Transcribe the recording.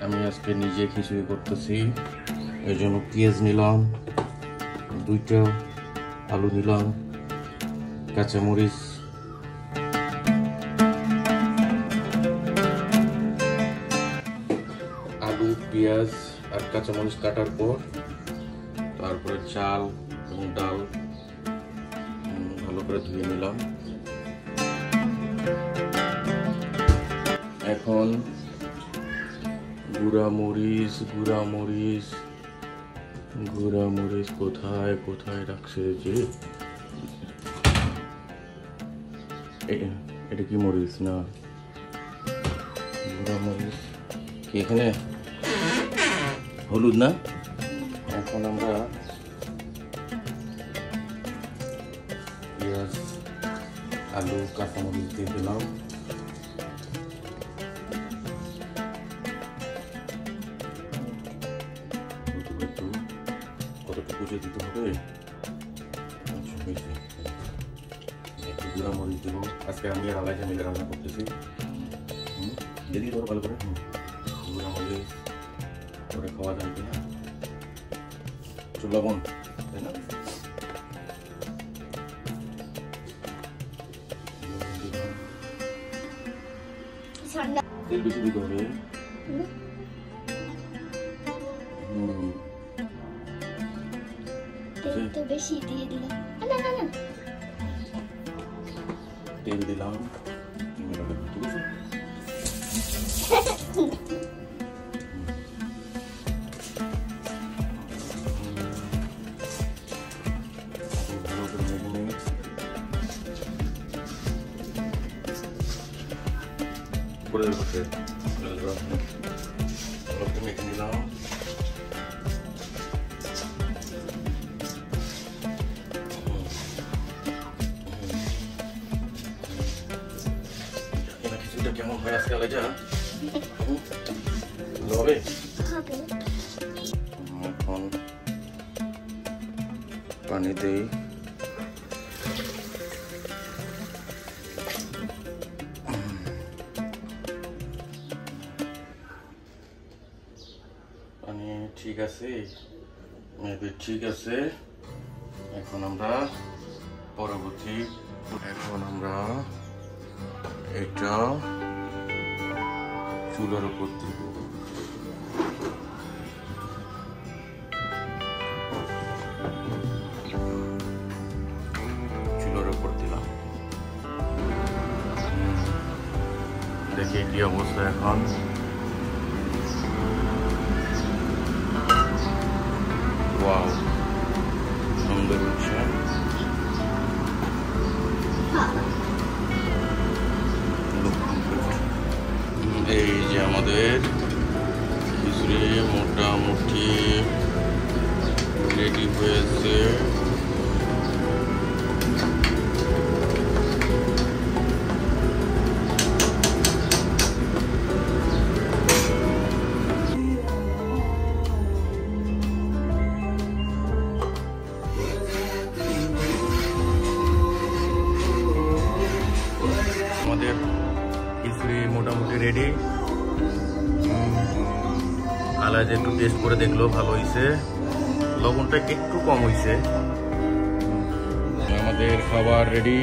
আমি আজকে নিজে খিচুড়ি করতেছি, এই জন্য পেঁয়াজ নিলাম, 2টা আলু নিলাম, কাঁচামরিচ, আলু পেঁয়াজ আর কাঁচামরিচ কাটার পর তারপরে চাল এবং ডাল ভালো করে ধুয়ে নিলাম। এখন গুঁড়া মরিচ কোথায় কোথায় রাখছে যে, এটা কি মরিচ না গুঁড়া মরিচ কি এখানে, হলুদ না। এখন আমরা পেঁয়াজ আলু কাঁচামরিচ দিয়ে দিলাম। কতটুকু দিতে হবে, একটু গুঁড়া মরিচ দেবো। আজকে আমি আর আলাদা মিলে রান্না করতেছি, যদি ধরো ভালো করে গুঁড়া মরিচ করে খাওয়া যায় কিনা, একটু লবণ, তাই না? তেল বেশি দিতে হবে। তো বেশি দিয়ে দিলাম, তেল দিলাম, মেখে নিলাম। কেমন হয় আজকে আলাদা হবে। এখন পানি দেই, পানি ঠিক আছে, মেবি ঠিক আছে। এখন আমরা এটা চুলার উপর দিব। চুলার উপর দিলাম, দেখি কি অবস্থা। এখন ওয়াও, সুন্দর হচ্ছে। এই যে আমাদের খিচুড়ি মোটামুটি রেডি হয়েছে। আমাদের খিচুড়ি মোটামুটি রেডি। আলাদা একটু টেস্ট করে দেখলো, ভালো হয়েছে, লবণটা একটু কম হয়েছে। আমাদের খাবার রেডি।